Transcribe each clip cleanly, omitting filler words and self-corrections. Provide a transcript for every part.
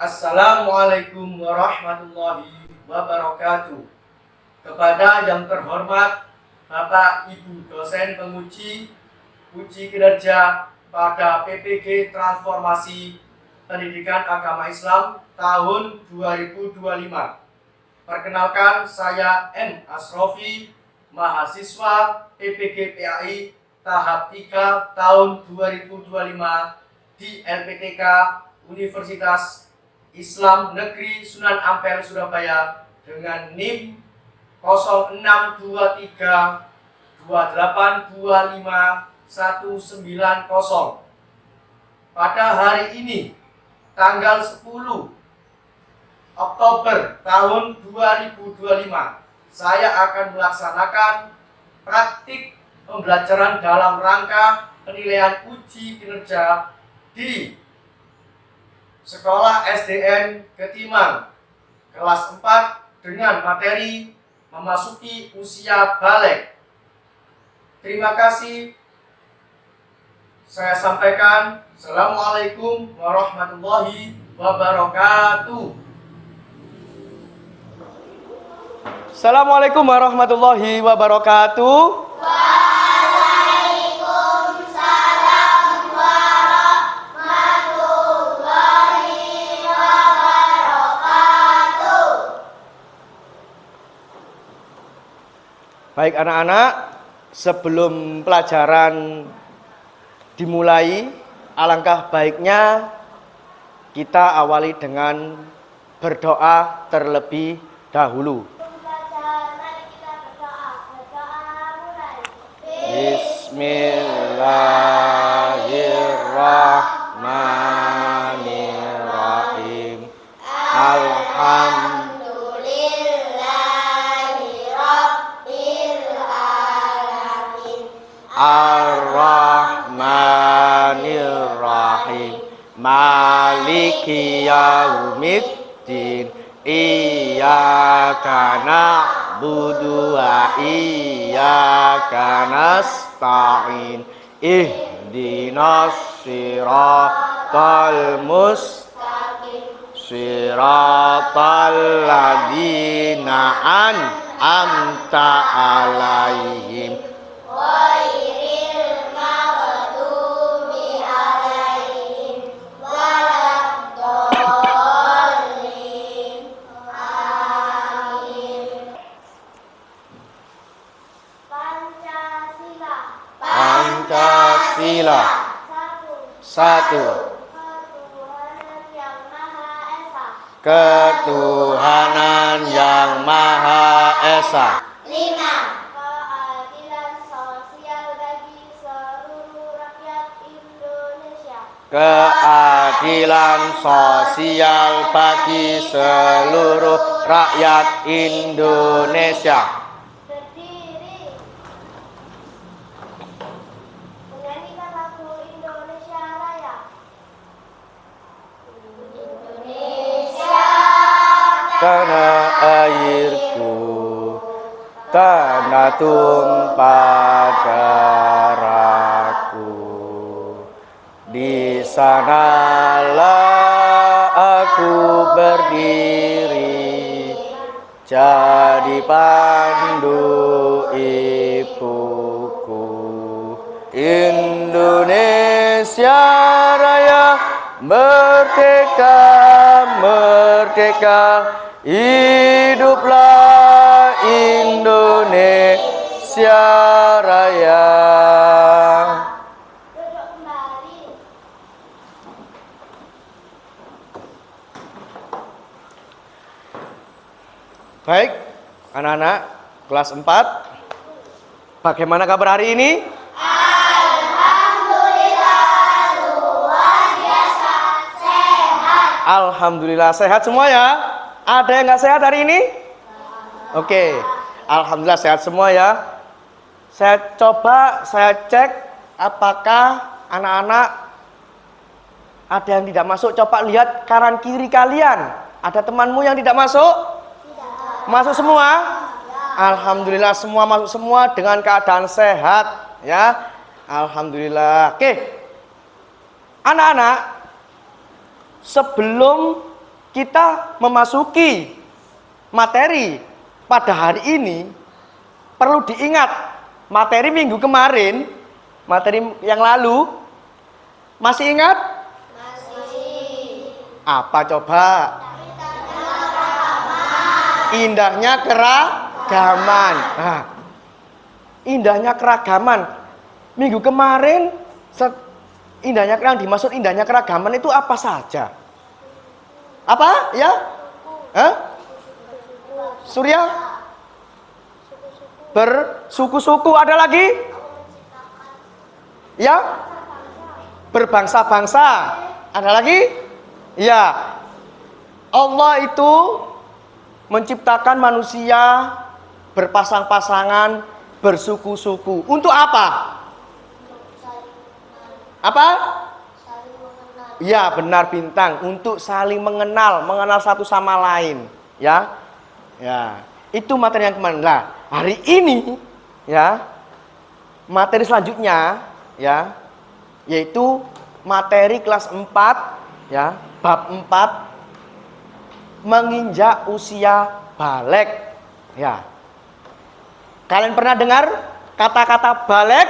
Assalamualaikum warahmatullahi wabarakatuh. Kepada yang terhormat Bapak Ibu dosen penguji uji kinerja pada PPG Transformasi Pendidikan Agama Islam tahun 2025. Perkenalkan, saya M. Asrofi, mahasiswa PPG PAI tahap 3 tahun 2025 di LPTK Universitas Islam Negeri Sunan Ampel Surabaya dengan NIM 06232825 190. Pada hari ini, tanggal 10 Oktober tahun 2025, saya akan melaksanakan praktik pembelajaran dalam rangka penilaian uji kinerja di Sekolah SDN Ketimang kelas 4 dengan materi memasuki usia balik. Terima kasih. Saya sampaikan, Assalamualaikum warahmatullahi wabarakatuh. Assalamualaikum warahmatullahi wabarakatuh. Waalaikumsalam warahmatullahi wabarakatuh. Baik anak-anak, sebelum pelajaran dimulai, alangkah baiknya kita awali dengan berdoa terlebih dahulu. Bismillahirrahmanirrahim. Alhamdulillahirabbil alamin. Ar-Rahmanir-Rahim. Maliki yaumiddin. Iyyaka na'budu wa iyyaka nasta'in. Ihdinas siratal mustaqim. Siratal ladzina an'amta 'alaihim. Ghairil maghdubi 'alaihim waladdallin. Amin. Pancasila. Satu. Ketuhanan yang Maha Esa. 5. Keadilan sosial bagi seluruh rakyat Indonesia. Keadilan sosial bagi seluruh rakyat Indonesia. Berdiri. Menyanyikan lagu Indonesia Raya. Indonesia Tanah airku, tanah tumpah darahku. Di sanalah aku berdiri, jadi pandu ibuku. Indonesia Raya, merdeka, merdeka, hiduplah Indonesia Raya. duduk kembali. Baik, anak-anak kelas 4, bagaimana kabar hari ini? Alhamdulillah luar biasa sehat. Alhamdulillah sehat semua ya. Ada yang nggak sehat hari ini? Oke, alhamdulillah sehat semua ya. Saya cek apakah anak-anak ada yang tidak masuk. Coba lihat kanan kiri kalian. Ada temanmu yang tidak masuk? Masuk semua? Alhamdulillah semua masuk semua dengan keadaan sehat ya. Alhamdulillah. Oke. Anak-anak, sebelum kita memasuki materi pada hari ini, perlu diingat materi minggu kemarin, materi yang lalu, masih ingat? Masih. Apa coba? Indahnya keragaman. Nah, indahnya keragaman. Minggu kemarin, indahnya yang dimaksud indahnya keragaman itu apa saja? Apa? Ya? Hah? Surya? Bersuku-suku, ada lagi? Ya? Berbangsa-bangsa, ada lagi? Ya. Allah itu menciptakan manusia berpasang-pasangan, bersuku-suku. Untuk apa? Apa? Saling mengenal. Ya, benar Bintang, untuk saling mengenal satu sama lain, ya. Ya, itu materi yang kemarin. Nah, hari ini ya, materi selanjutnya ya, yaitu materi kelas 4 ya, bab 4, menginjak usia balik. Ya. Kalian pernah dengar kata-kata balik?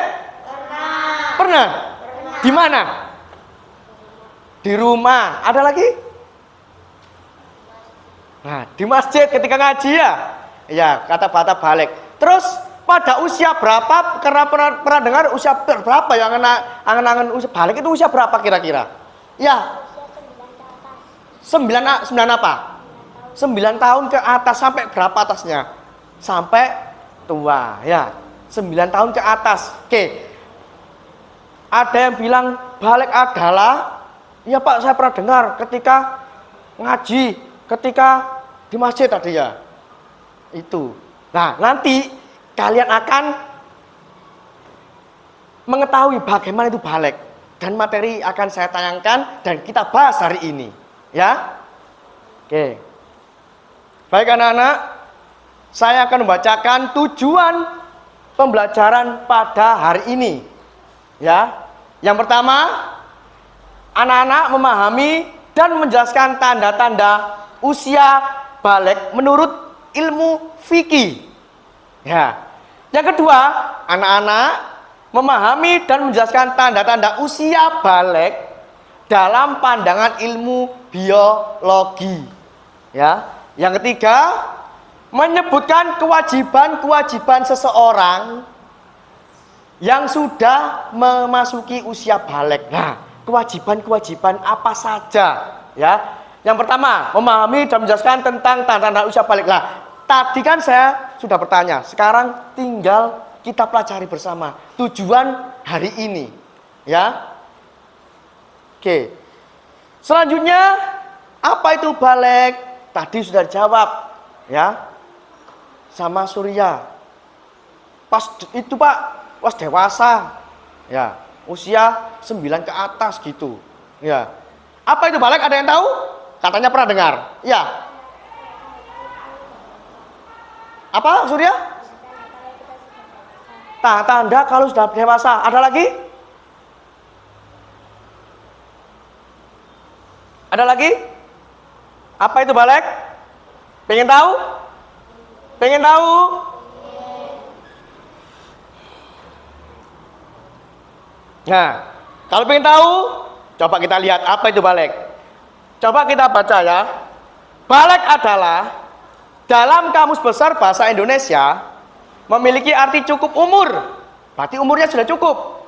Pernah. Di mana? Di rumah. Ada lagi? Nah, di masjid ketika ngaji ya. Ya, kata-kata balik. Terus pada usia berapa? Karena pernah dengar usia berapa yang angan-angan usia balik itu usia berapa kira-kira? Ya. 9 apa? 9 tahun ke atas. Sampai berapa atasnya? Sampai tua ya. 9 tahun ke atas. Oke. Ada yang bilang balik adalah, ya Pak, saya pernah dengar ketika ngaji, ketika di masjid tadi ya. Itu. Nah, nanti kalian akan mengetahui bagaimana itu balik, dan materi akan saya tayangkan dan kita bahas hari ini, ya. Oke. Baik anak-anak, saya akan membacakan tujuan pembelajaran pada hari ini. Ya. Yang pertama, anak-anak memahami dan menjelaskan tanda-tanda usia balik menurut ilmu fikih. Ya. Yang kedua, anak-anak memahami dan menjelaskan tanda-tanda usia balik dalam pandangan ilmu biologi. Ya. Yang ketiga, menyebutkan kewajiban-kewajiban seseorang yang sudah memasuki usia balik. Nah, kewajiban-kewajiban apa saja? Ya. Yang pertama, memahami dan menjelaskan tentang tanda-tanda usia balik. Nah, tadi kan saya sudah bertanya, sekarang tinggal kita pelajari bersama tujuan hari ini. Ya. Oke. Selanjutnya, apa itu balik? Tadi sudah dijawab, ya, sama Surya. Pas itu Pak, pas dewasa, ya, usia 9 ke atas gitu, ya. Apa itu balik? Ada yang tahu? Katanya pernah dengar, ya. Apa Surya? Tanda kalau sudah dewasa. Ada lagi? Ada lagi? Apa itu balik? Pengen tahu? Pengen tahu? Nah, kalau pengen tahu, coba kita lihat apa itu balik. Coba kita baca ya. Balik adalah dalam Kamus Besar Bahasa Indonesia memiliki arti cukup umur. Berarti umurnya sudah cukup.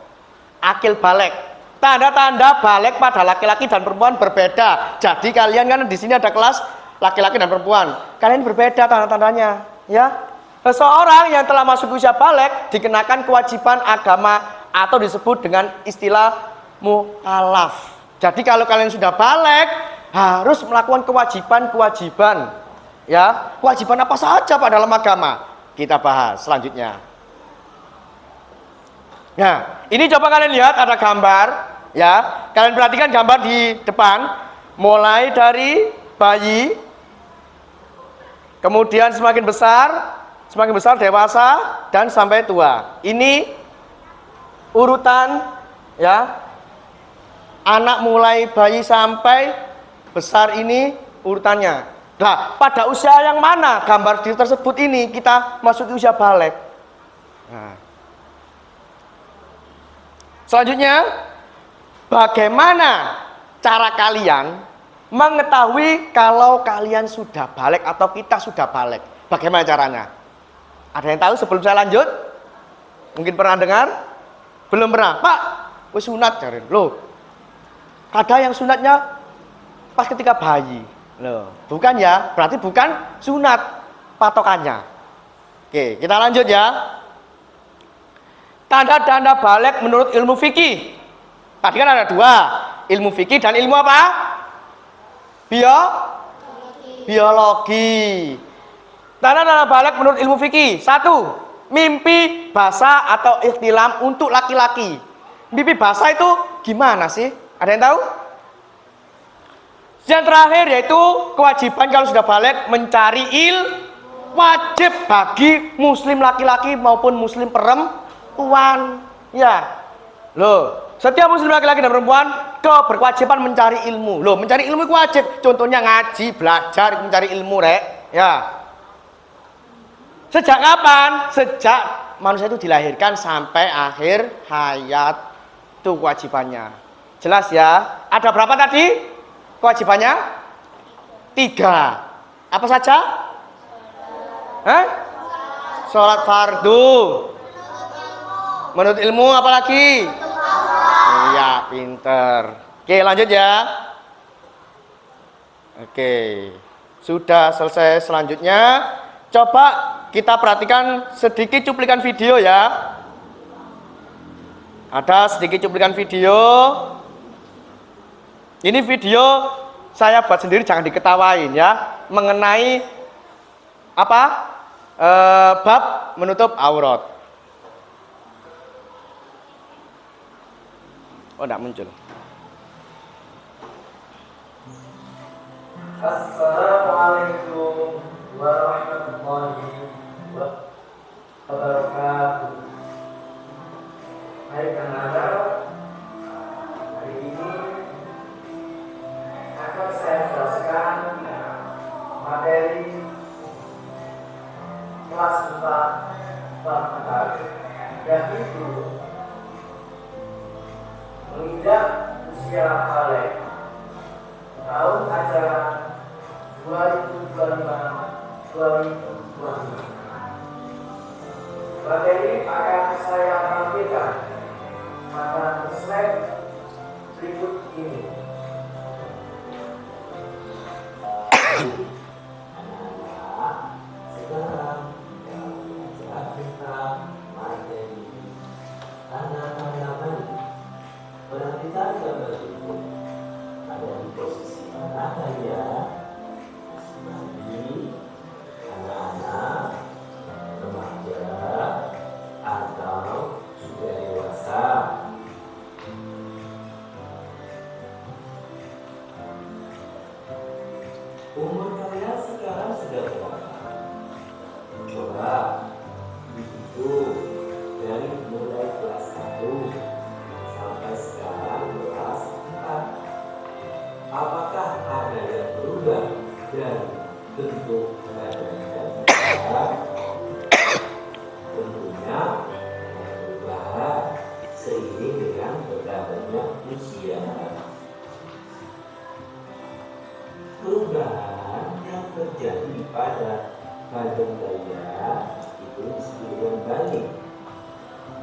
Akil balik. Tanda-tanda balik pada laki-laki dan perempuan berbeda. Jadi kalian kan di sini ada kelas laki-laki dan perempuan. Kalian berbeda tanda-tandanya, ya. Seseorang yang telah masuk usia balik dikenakan kewajiban agama atau disebut dengan istilah mukallaf. Jadi kalau kalian sudah balik harus melakukan kewajiban-kewajiban. Ya, kewajiban apa saja Pak dalam agama? Kita bahas selanjutnya. Nah, ini coba kalian lihat ada gambar. Ya, kalian perhatikan gambar di depan, mulai dari bayi, kemudian semakin besar dewasa, dan sampai tua. Ini urutan, ya, anak mulai bayi sampai besar ini urutannya. Nah, pada usia yang mana gambar diri tersebut ini kita masuk usia balik? Nah. Selanjutnya, bagaimana cara kalian mengetahui kalau kalian sudah balik atau kita sudah balik? Bagaimana caranya? Ada yang tahu sebelum saya lanjut? Mungkin pernah dengar? Belum pernah? Pak, wis sunat jarin. Loh, ada yang sunatnya pas ketika bayi. Loh, bukan ya? Berarti bukan sunat patokannya. Oke, kita lanjut ya. Tanda-tanda balik menurut ilmu fikih. Tadi kan ada dua, ilmu fikih dan ilmu apa? Biologi. Tanda-tanda balik menurut ilmu fikih. 1. Mimpi basah atau ihtilam untuk laki-laki. Mimpi basah itu gimana sih? Ada yang tahu? Yang terakhir yaitu kewajiban kalau sudah balik mencari wajib bagi muslim laki-laki maupun muslim perempuan. Ya. Loh, setiap muslim laki-laki dan perempuan berkewajiban mencari ilmu. Loh, mencari ilmu itu wajib. Contohnya ngaji, belajar, mencari ilmu, rek. Ya. Sejak kapan? Sejak manusia itu dilahirkan sampai akhir hayat. Itu kewajibannya. Jelas ya? Ada berapa tadi kewajibannya? 3. Apa saja? Sholat fardu. Menurut ilmu apa lagi? Iya, pinter. Oke, lanjut ya. Oke, sudah selesai. Selanjutnya, coba kita perhatikan sedikit cuplikan video ya. Ada sedikit cuplikan video. Ini video saya buat sendiri, jangan diketawain ya. Mengenai apa? Bab menutup aurat. Oh, enggak muncul. Assalamualaikum warahmatullahi wabarakatuh. Hai anak-anak, hari ini akan saya jelaskan materi kelas 4 bab 4, yaitu menginjak usia balik tahun ajaran 2025-2026. Materi akan saya tampilkan pada slide berikut ini. Sekarang kita materi tanda-tanda perhatikan gambar itu ada di posisi mana ya? Masih anak-anak, remaja, atau sudah dewasa. Umur kalian sekarang sudah berapa? Coba dihitung dari mulai kelas 1 sampai sekarang kelas 4. Apakah ada yang berubah dari bentuk badan kita? Tentunya berubah seiring dengan bertambahnya usia. Perubahan yang terjadi pada badan kalian itu disebut dengan balik.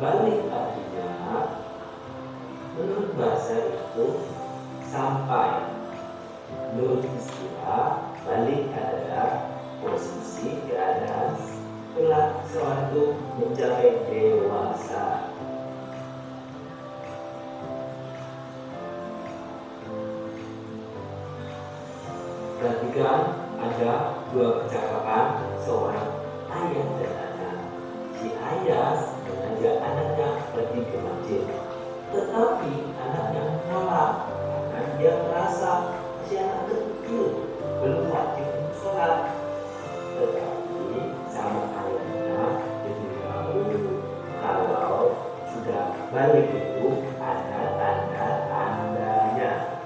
Balik artinya menurut bahasa itu sampai. Menurut istilah, balik adalah posisi keadaan setelah seseorang itu mencapai dewasa. Perhatikan, ada dua percakapan seorang ayah dan anak. Si ayah mengajak anaknya pergi ke masjid, tetapi anaknya menolak karena dia merasa si anak kecil belum wajib sholat. Tetapi sama ayahnya diberitahu kalau sudah balik itu ada tanda-tandanya.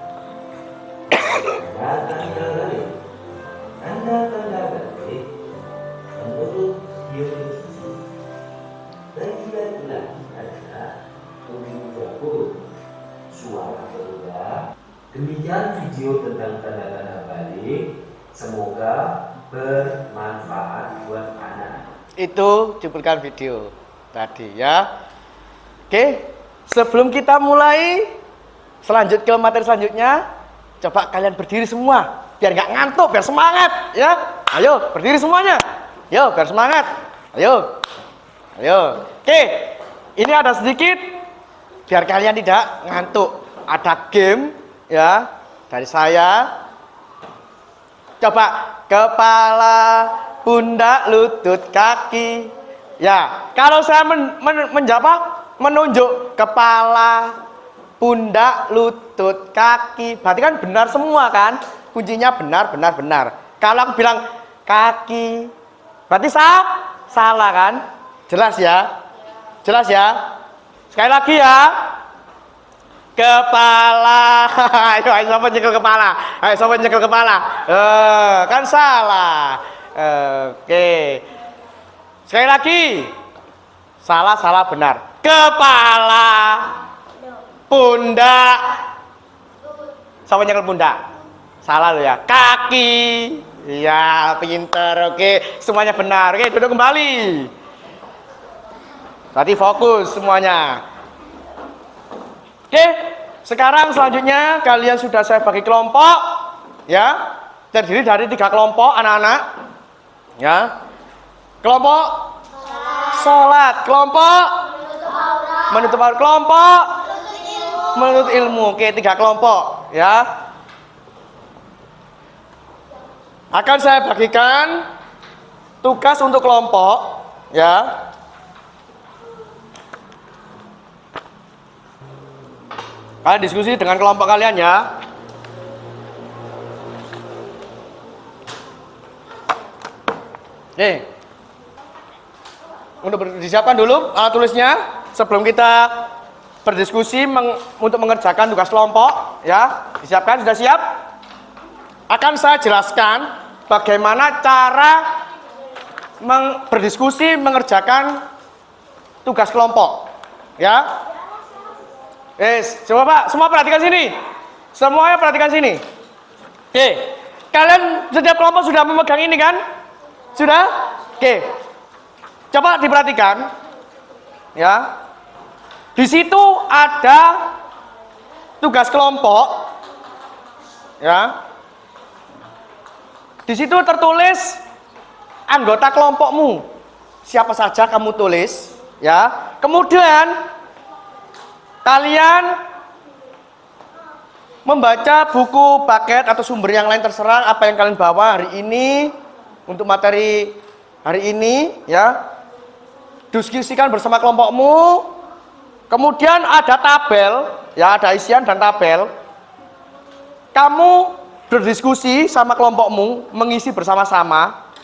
Tanda-tanda balik Demikian video tentang tanda-tanda balik. Semoga bermanfaat buat anak. Itu cuplikan video tadi ya. Oke, sebelum kita mulai selanjut ke materi selanjutnya, coba kalian berdiri semua biar nggak ngantuk, biar semangat ya. Ayo berdiri semuanya. Yo, biar semangat. Ayo. Ayo. Oke, ini ada sedikit biar kalian tidak ngantuk. Ada game ya dari saya. Coba kepala, pundak, lutut, kaki. Ya, kalau saya menunjuk kepala, pundak, lutut, kaki, berarti kan benar semua kan? Kuncinya benar. Kalau aku bilang kaki, berarti salah kan? Jelas ya? Jelas ya? Sekali lagi ya. Kepala. Ayo siapa nyekel kepala? Kan salah. Oke. Sekali lagi. Salah benar. Kepala, pundak. Siapa nyekel pundak? Salah lo ya. Kaki. Iya, pinter. Oke, semuanya benar. Oke, duduk kembali. Berarti fokus semuanya. Oke, sekarang selanjutnya kalian sudah saya bagi kelompok, ya, terdiri dari 3 kelompok anak-anak, ya. Kelompok sholat, kelompok menutup aurat, kelompok menuntut ilmu. Oke, 3 kelompok, ya. Akan saya bagikan tugas untuk kelompok, ya. Kalian diskusi dengan kelompok kalian ya. Nih, untuk disiapkan dulu alat tulisnya sebelum kita berdiskusi untuk mengerjakan tugas kelompok ya. Disiapkan, sudah siap? Akan saya jelaskan bagaimana cara berdiskusi mengerjakan tugas kelompok ya. Coba Pak, semua perhatikan sini. Semuanya perhatikan sini. Oke, kalian setiap kelompok sudah memegang ini kan? Sudah? Oke. Coba diperhatikan. Ya. Di situ ada tugas kelompok. Ya. Di situ tertulis anggota kelompokmu. Siapa saja kamu tulis, ya. Kemudian kalian membaca buku, paket, atau sumber yang lain terserah apa yang kalian bawa hari ini untuk materi hari ini ya. Diskusikan bersama kelompokmu. Kemudian ada tabel, ya ada isian dan tabel. Kamu berdiskusi sama kelompokmu, mengisi bersama-sama.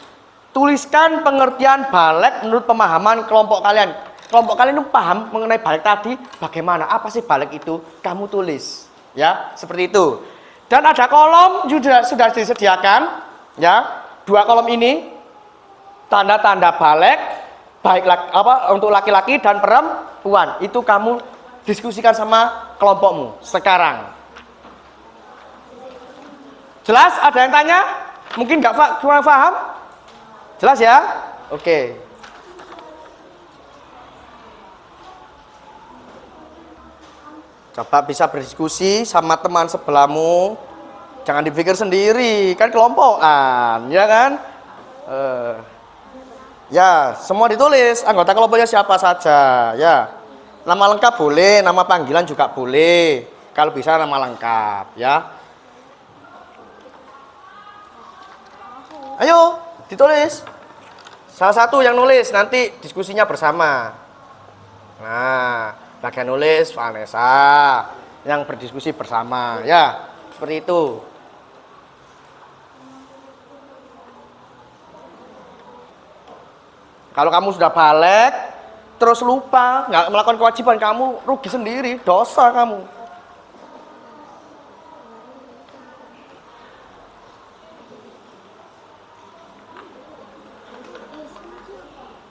Tuliskan pengertian balik menurut pemahaman kelompok kalian. Kelompok kalian itu paham mengenai balik tadi, bagaimana, apa sih balik itu, kamu tulis, ya, seperti itu. Dan ada kolom juga sudah disediakan, ya, 2 kolom ini, tanda-tanda balik, baik untuk laki-laki dan perempuan, itu kamu diskusikan sama kelompokmu sekarang. Jelas? Ada yang tanya? Mungkin kurang paham? Jelas ya? Oke. Coba bisa berdiskusi sama teman sebelahmu. Jangan dipikir sendiri, kan kelompokan, ya kan? Ya, semua ditulis. Anggota kelompoknya siapa saja, ya. Nama lengkap boleh, nama panggilan juga boleh. Kalau bisa nama lengkap, ya. Ayo, ditulis. Salah satu yang nulis, nanti diskusinya bersama. Nah, bagian nulis Vanessa, yang berdiskusi bersama, ya, seperti itu. Kalau kamu sudah balik, terus lupa, nggak melakukan kewajiban kamu, rugi sendiri, dosa kamu.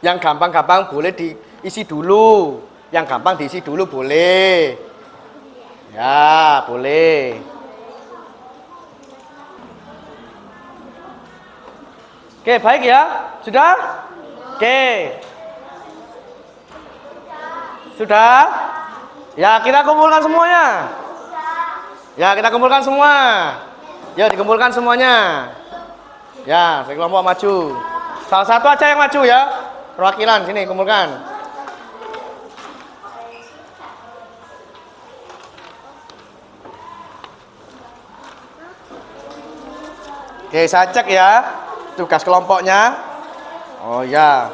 Yang gampang-gampang boleh diisi dulu. Yang gampang diisi dulu boleh. Ya, boleh. Oke, baik ya. Sudah? Oke. Sudah? Ya, kita kumpulkan semuanya. Ya, kita kumpulkan semua. Ya, dikumpulkan semuanya. Ya, sekelompok maju. Salah satu aja yang maju ya. Perwakilan sini kumpulkan. Oke, saya cek ya tugas kelompoknya. Oh ya.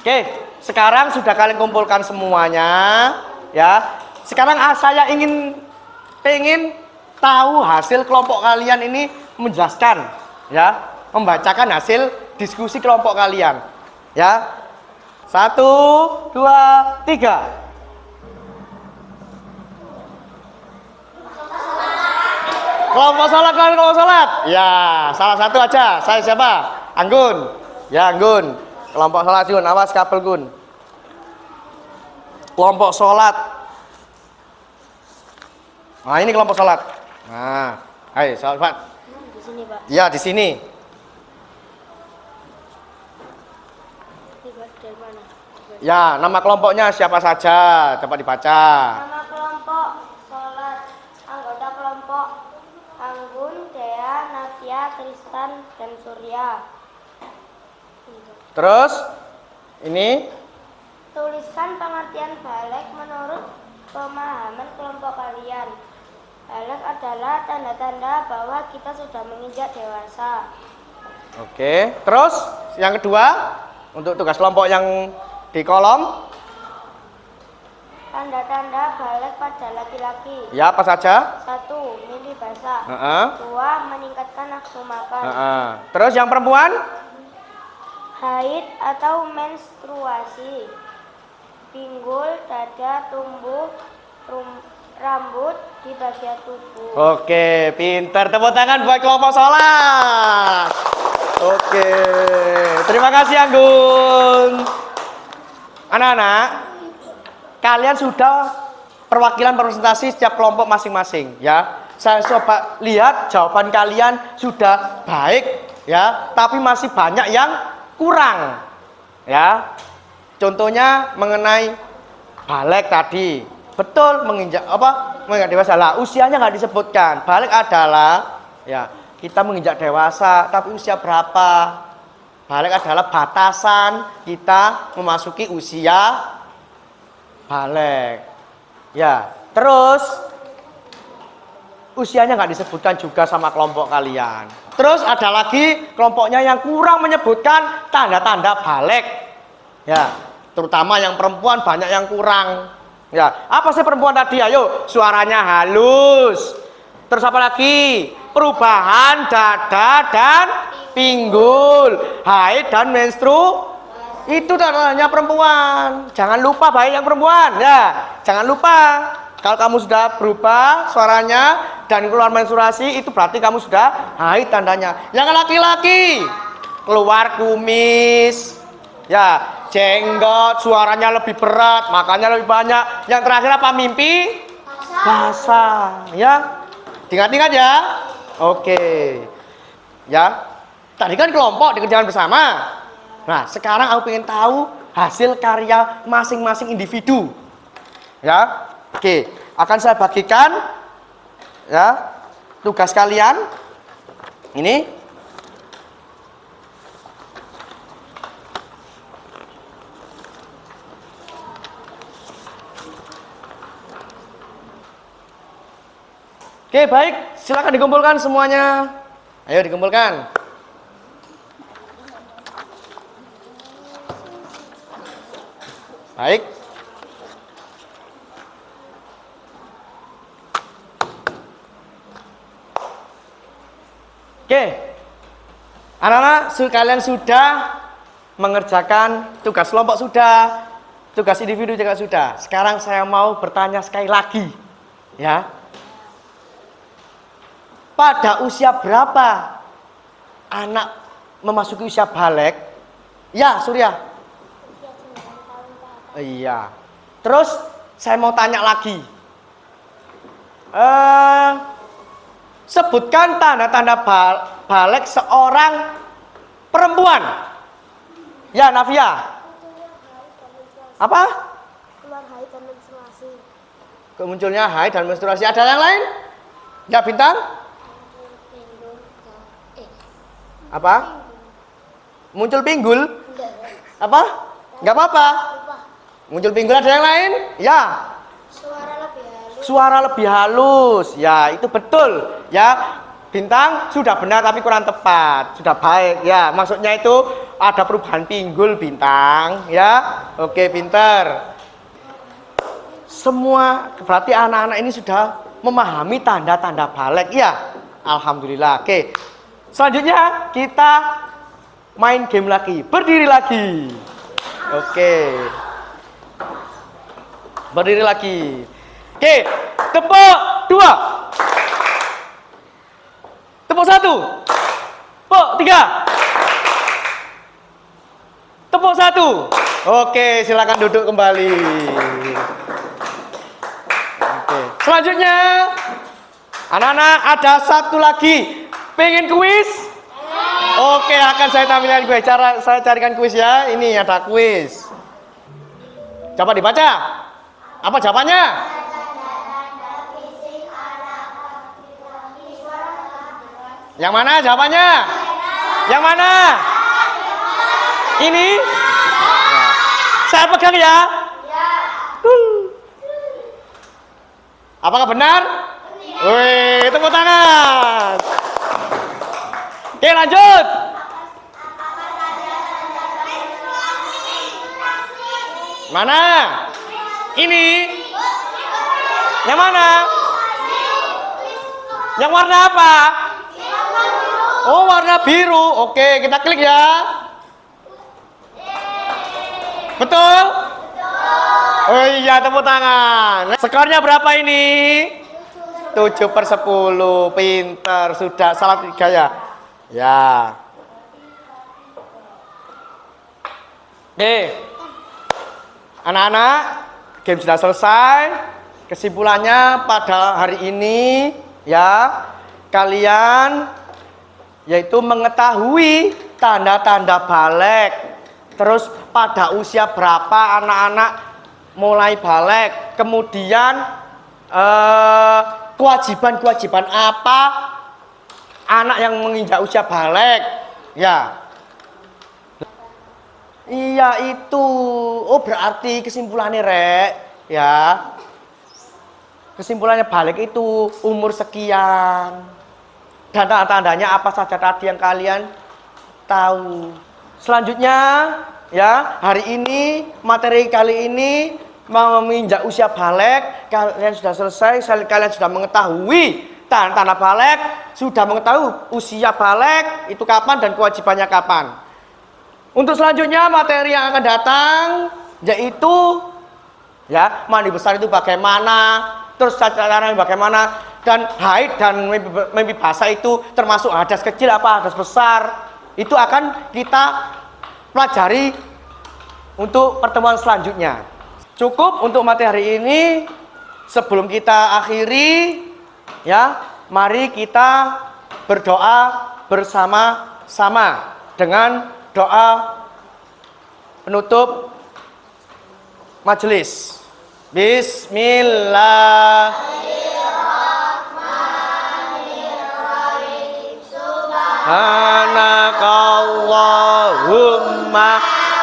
Oke, sekarang sudah kalian kumpulkan semuanya, ya. Sekarang saya pengen tahu hasil kelompok kalian ini menjelaskan, ya, membacakan hasil diskusi kelompok kalian, ya. 1, 2, 3. Kelompok sholat, kelompok sholat. Ya, salah satu aja. Saya siapa? Anggun. Ya, Anggun. Kelompok sholat Gun, awas kabel Gun. Kelompok sholat. Nah, ini kelompok sholat. Nah, ayo sholat. Di sini, Pak. Ya, di sini. Dari mana? Ya, nama kelompoknya siapa saja? Coba dibaca. Nama kelompok sholat. Anggota kelompok Anggun, Dea, Nadia, Tristan, dan Surya. Terus, ini Tuliskan pengertian balik menurut pemahaman kelompok kalian. Balik adalah tanda-tanda bahwa kita sudah menginjak dewasa. oke. Terus, yang kedua, untuk tugas kelompok yang di kolom, Tanda-tanda balik pada laki-laki. ya apa saja? 1. Mimpi basah. Heeh. 2. Meningkatkan nafsu makan. Heeh. Terus yang perempuan? Haid atau menstruasi. Pinggul, dada, tumbuh, rambut di bagian tubuh. Oke, pintar. Tepuk tangan buat kelompok sholat. Oke, terima kasih Anggun. Anak-anak, kalian sudah perwakilan presentasi setiap kelompok masing-masing, ya. Saya coba lihat jawaban kalian sudah baik, ya. Tapi masih banyak yang kurang, ya. Contohnya mengenai balik tadi, betul menginjak dewasa lah. Usianya nggak disebutkan. Balik adalah, ya, kita menginjak dewasa, tapi usia berapa? Balik adalah batasan kita memasuki usia balik. Ya, terus usianya nggak disebutkan juga sama kelompok kalian. Terus ada lagi kelompoknya yang kurang menyebutkan tanda-tanda balik. Ya, terutama yang perempuan banyak yang kurang. Ya, apa sih perempuan tadi? Ayo, suaranya halus. Terus apa lagi? Perubahan dada dan pinggul, haid dan menstru. Itu tandanya perempuan. Jangan lupa baik yang perempuan, ya. Jangan lupa. Kalau kamu sudah berubah suaranya dan keluar menstruasi, itu berarti kamu sudah haid tandanya. Yang laki-laki keluar kumis, ya, jenggot, suaranya lebih berat, makanya lebih banyak. Yang terakhir apa? Mimpi basah, ya. Ingat-ingat ya. Oke. Ya. Tadi kan kelompok dikerjakan bersama. Nah, sekarang aku ingin tahu hasil karya masing-masing individu. Ya. Oke, akan saya bagikan ya tugas kalian. Ini oke, baik, silakan dikumpulkan semuanya. Ayo dikumpulkan. Baik. Oke. Anak-anak, kalian sudah mengerjakan tugas kelompok sudah, tugas individu juga sudah. Sekarang saya mau bertanya sekali lagi. Ya. Pada usia berapa anak memasuki usia balik? Ya, Surya. Usia 9 tahun ke atas. Iya. Terus saya mau tanya lagi. Sebutkan tanda-tanda balik seorang perempuan. Ya, Nafia. Apa? Keluar haid dan menstruasi. Kemunculnya haid dan menstruasi. Ada yang lain? Ya, Bintang? Apa? Muncul pinggul? Apa? Enggak apa-apa. Muncul pinggul, ada yang lain? Ya. Suara lebih halus. Suara lebih halus. Ya, itu betul. Ya, Bintang sudah benar tapi kurang tepat. Sudah baik. Ya, maksudnya itu ada perubahan pinggul, Bintang. Ya. Oke, pinter. Semua berarti anak-anak ini sudah memahami tanda-tanda balik. Ya. Alhamdulillah. Oke. Selanjutnya kita main game lagi. Berdiri lagi. Oke. Berdiri lagi. Oke, tepuk 2. Tepuk 1. Tepuk 3. Tepuk 1. Oke, silakan duduk kembali. Oke. Selanjutnya anak-anak ada satu lagi. Pengen kuis? Oke, akan saya tampilkan kuis. Saya carikan kuis ya. Ini ada kuis. Coba dibaca. Apa jawabannya? Yang mana jawabannya? Yang mana? Ini? Saya pegang ya. Apakah benar? Wih, tepuk tangan. Oke, lanjut. Mana? Ini? Yang mana? Yang warna apa? Oh, warna biru. Oke, kita klik ya. Betul? Oh iya, tepuk tangan. Skornya berapa ini? 7/10. Pinter. Sudah salah 3 ya? Ya. Anak-anak, game sudah selesai. Kesimpulannya pada hari ini ya, kalian yaitu mengetahui tanda-tanda balik. Terus pada usia berapa anak-anak mulai balik, kemudian kewajiban-kewajiban apa anak yang menginjak usia balik, ya. Iya itu. Oh, berarti kesimpulannya, Rek, ya. Kesimpulannya balik itu umur sekian. Dan tanda-tandanya apa saja tadi yang kalian tahu. Selanjutnya, ya, hari ini materi kali ini menginjak usia balik, kalian sudah selesai, kalian sudah mengetahui tanda-tanda balik, sudah mengetahui usia balik itu kapan dan kewajibannya kapan. Untuk selanjutnya materi yang akan datang yaitu ya, mandi besar itu bagaimana, terus caranya bagaimana, dan haid dan mimpi basah itu termasuk hadas kecil apa hadas besar. Itu akan kita pelajari untuk pertemuan selanjutnya. Cukup untuk materi ini. Sebelum kita akhiri, ya, mari kita berdoa bersama-sama dengan doa penutup majelis. Bismillahirrahmanirrahim. Subhanakallahumma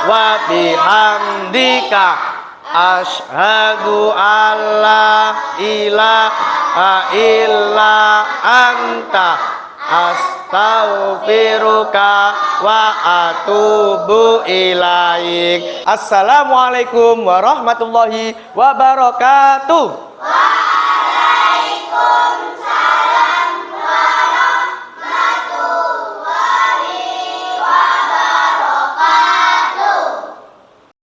wa bihamdika asyhadu alla ilaha illa anta astaghfiruka wa atubu ilaik. Assalamualaikum warahmatullahi wabarakatuh.